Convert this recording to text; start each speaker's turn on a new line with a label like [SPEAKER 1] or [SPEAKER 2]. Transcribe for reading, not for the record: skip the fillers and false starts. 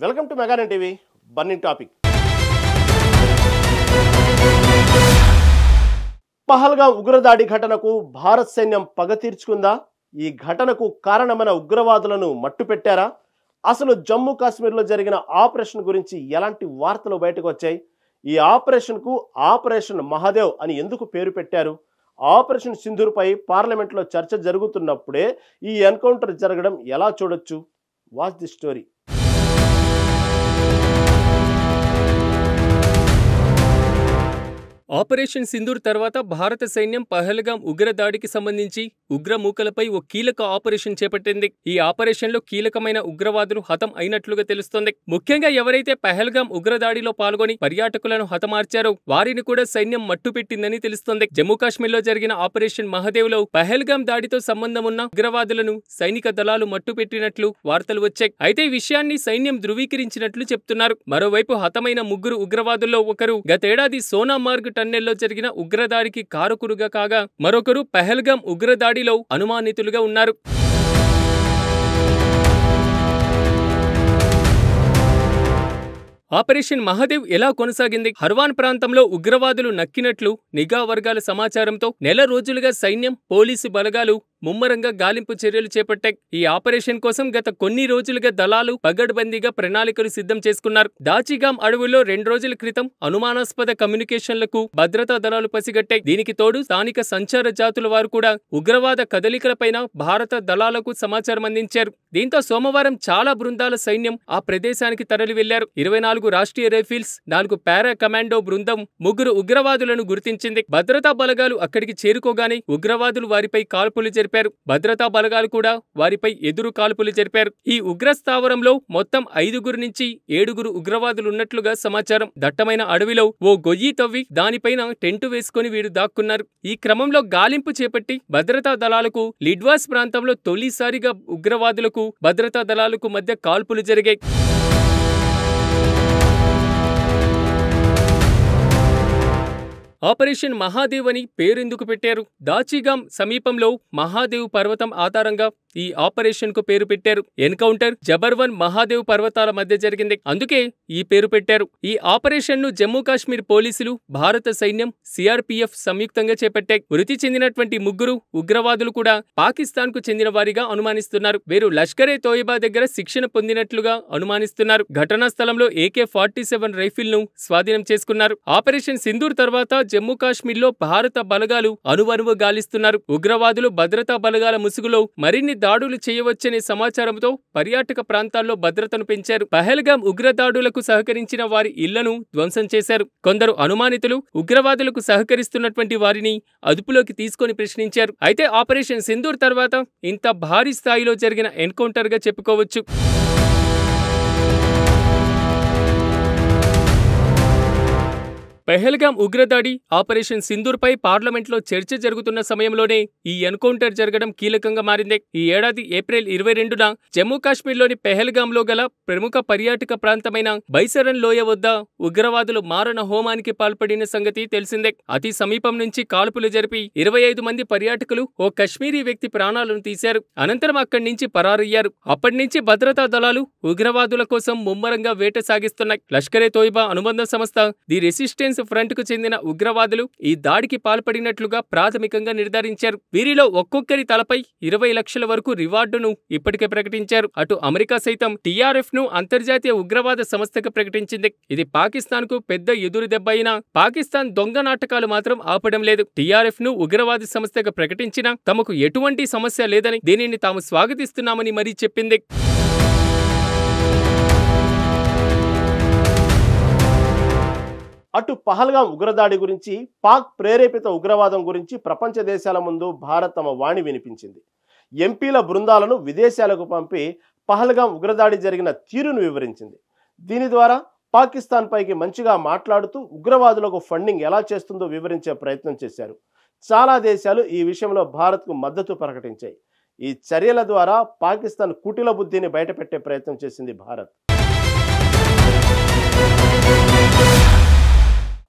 [SPEAKER 1] Welcome to మెగానన్ TV burning topic. Pahalgam ఉగ్రదాడి ఘటనకు భారత్ సైన్యం పగ తీర్చుకుందా? ఈ ఘటనకు కారణమైన ఉగ్రవాదులను మట్టుపెట్టారా? అసలు జమ్మూ కాశ్మీర్లో జరిగిన ఆపరేషన్ గురించి ఎలాంటి వార్తలు బయటకు వచ్చాయి? ఈ ఆపరేషన్కు ఆపరేషన్ మహాదేవ్ అని ఎందుకు పేరు పెట్టారు? ఆపరేషన్ సింధూర్పై పార్లమెంట్లో చర్చ జరుగుతున్నప్పుడే ఈ ఎన్కౌంటర్ జరగడం ఎలా చూడొచ్చు? Watch the story.
[SPEAKER 2] Operation Sindoor తర్వాత భారత సైన్యం పహల్గాం ఉగ్రదాడికి సంబంధించి ఉగ్రమూకలపై ఓ కీలక ఆపరేషన్ చేపట్టింది. ఈ ఆపరేషన్లో కీలకమైన ఉగ్రవాదులు హతం అయినట్లుగా తెలుస్తోంది. ముఖ్యంగా ఎవరైతే పహల్గాం ఉగ్రదాడిలో పాల్గొని పర్యాటకులను హతమార్చారో వారిని కూడా సైన్యం మట్టుపెట్టిందని తెలుస్తోంది. జమ్మూ కాశ్మీర్లో జరిగిన ఆపరేషన్ మహాదేవ్లో పహల్గాం దాడితో సంబంధం ఉన్న ఉగ్రవాదులను సైనిక దళాలు మట్టుపెట్టినట్లు వార్తలు వచ్చాయి. అయితే ఈ విషయాన్ని సైన్యం ధృవీకరించినట్లు చెప్తున్నారు. మరోవైపు హతమైన ముగ్గురు ఉగ్రవాదుల్లో ఒకరు గతేడాది సోనామార్గ్ టన్నెల్లో జరిగిన ఉగ్రదాడికి కారకుడుగా కాగా మరొకరు పహల్గాం ఉగ్రదాడిలో అనుమానితులుగా ఉన్నారు. ఆపరేషన్ మహాదేవ్ ఎలా కొనసాగింది? హర్వాన్ ప్రాంతంలో ఉగ్రవాదులు నక్కినట్లు నిఘా వర్గాల సమాచారంతో నెల రోజులుగా సైన్యం, పోలీసు బలగాలు ముమ్మరంగా గాలింపు చర్యలు చేపట్టాయి. ఈ ఆపరేషన్ కోసం గత కొన్ని రోజులుగా దళాలు పగడ్బందీగా ప్రణాళికలు సిద్ధం చేసుకున్నారు. దాచిగాం అడవుల్లో 2 రోజుల క్రితం అనుమానాస్పద కమ్యూనికేషన్లకు భద్రతా దళాలు పసిగట్టాయి. దీనికి తోడు స్థానిక సంచార జాతుల వారు కూడా ఉగ్రవాద కదలికలపైన భారత దళాలకు సమాచారం అందించారు. దీంతో సోమవారం చాలా బృందాల సైన్యం ఆ ప్రదేశానికి తరలి వెళ్లారు. 24 రాష్ట్రీయ రైఫిల్స్, 4 పారా కమాండో బృందం 3 ఉగ్రవాదులను గుర్తించింది. భద్రతా బలగాలు అక్కడికి చేరుకోగానే ఉగ్రవాదులు వారిపై కాల్పులు జరిపారు. భద్రతా బలగాలు కూడా వారిపై ఎదురు కాల్పులు జరిపారు. ఈ ఉగ్ర స్థావరంలో మొత్తం 5 నుంచి 7 ఉగ్రవాదులున్నట్లుగా సమాచారం. దట్టమైన అడవిలో ఓ గొయ్యి తవ్వి దానిపైన టెంటు వేసుకుని వీరు దాక్కున్నారు. ఈ క్రమంలో గాలింపు చేపట్టి భద్రతా దళాలకు లిడ్వాస్ ప్రాంతంలో తొలిసారిగా ఉగ్రవాదులకు భద్రతా దళాలకు మధ్య కాల్పులు జరిగాయి. ఆపరేషన్ మహాదేవ్ అని పేరెందుకు పెట్టారు? దాచిగాం సమీపంలో మహాదేవ్ పర్వతం ఆధారంగా ఈ ఆపరేషన్ కు పేరు పెట్టారు. ఎన్కౌంటర్ జబర్వన్ మహాదేవ్ పర్వతాల మధ్య జరిగింది. అందుకే ఈ పేరు పెట్టారు. ఈ ఆపరేషన్ ను జమ్మూ కాశ్మీర్ పోలీసులు, భారత సైన్యం, సిఆర్పీఎఫ్ సంయుక్తంగా చేపట్టాయి. మృతి చెందినటువంటి 3 ఉగ్రవాదులు కూడా పాకిస్తాన్ కు చెందిన వారిగా అనుమానిస్తున్నారు. వీరు లష్కరే తోయిబా దగ్గర శిక్షణ పొందినట్లుగా అనుమానిస్తున్నారు. ఘటనా స్థలంలో AK-47 రైఫిల్ ను స్వాధీనం చేసుకున్నారు. ఆపరేషన్ సింధూర్ తర్వాత జమ్మూ కాశ్మీర్ లో భారత బలగాలు అణువణువు గాలిస్తున్నారు. ఉగ్రవాదులు భద్రతా బలగాల ముసుగులో మరిన్ని దాడులు చేయవచ్చనే సమాచారంతో పర్యాటక ప్రాంతాల్లో భద్రతను పెంచారు. పహల్గాం ఉగ్రదాడులకు సహకరించిన వారి ఇళ్లను ధ్వంసం చేశారు. కొందరు అనుమానితులు ఉగ్రవాదులకు సహకరిస్తున్నటువంటి వారిని అదుపులోకి తీసుకొని ప్రశ్నించారు. అయితే ఆపరేషన్ సింధూర్ తర్వాత ఇంత భారీ స్థాయిలో జరిగిన ఎన్కౌంటర్ గా చెప్పుకోవచ్చు. పహల్గాం ఉగ్రదాడి, ఆపరేషన్ సింధూర్పై పార్లమెంట్లో చర్చ జరుగుతున్న సమయంలోనే ఈ ఎన్కౌంటర్ జరగడం కీలకంగా మారింది. ఈ ఏడాది ఏప్రిల్ 22న జమ్మూ కాశ్మీర్లోని పహల్గాంలో గల ప్రముఖ పర్యాటక ప్రాంతమైన బైసరన్ లోయ వద్ద ఉగ్రవాదులు మారణ హోమానికి పాల్పడిన సంగతి తెలిసిందే. అతి సమీపం నుంచి కాల్పులు జరిపి 25 మంది పర్యాటకులు, ఓ కశ్మీరీ వ్యక్తి ప్రాణాలను తీశారు. అనంతరం అక్కడి నుంచి పరారయ్యారు. అప్పటి నుంచి భద్రతా దళాలు ఉగ్రవాదుల కోసం ముమ్మరంగా వేట సాగిస్తున్నాయి. లష్కరే తోయిబా అనుబంధ సంస్థ ది రెసిస్టెన్స్ ఫ్రంట్ కు చెందిన ఉగ్రవాదులు ఈ దాడికి పాల్పడినట్లుగా ప్రాథమికంగా నిర్ధారించారు. వీరిలో ఒక్కొక్కరి తలపై 20 లక్షల వరకు రివార్డును ఇప్పటికే ప్రకటించారు. అటు అమెరికా సైతం TRF ను అంతర్జాతీయ ఉగ్రవాద సంస్థగా ప్రకటించింది. ఇది పాకిస్తాన్ కు పెద్ద ఎదురు దెబ్బ అయినా పాకిస్తాన్ దొంగ నాటకాలు మాత్రం ఆపడం లేదు. TRF ను ఉగ్రవాద సంస్థగా ప్రకటించినా తమకు ఎటువంటి సమస్య లేదని, దీనిని తాము స్వాగతిస్తున్నామని మరీ చెప్పింది.
[SPEAKER 1] అటు పహల్గాం ఉగ్రదాడి గురించి, పాక్ ప్రేరేపిత ఉగ్రవాదం గురించి ప్రపంచ దేశాల ముందు భారత్ తమ వాణి వినిపించింది. ఎంపీల బృందాలను విదేశాలకు పంపి పహల్గాం ఉగ్రదాడి జరిగిన తీరును వివరించింది. దీని ద్వారా పాకిస్తాన్ పైకి మంచిగా మాట్లాడుతూ ఉగ్రవాదులకు ఫండింగ్ ఎలా చేస్తుందో వివరించే ప్రయత్నం చేశారు. చాలా దేశాలు ఈ విషయంలో భారత్కు మద్దతు ప్రకటించాయి. ఈ చర్యల ద్వారా పాకిస్తాన్ కుటిల బుద్ధిని బయటపెట్టే ప్రయత్నం చేసింది భారత్.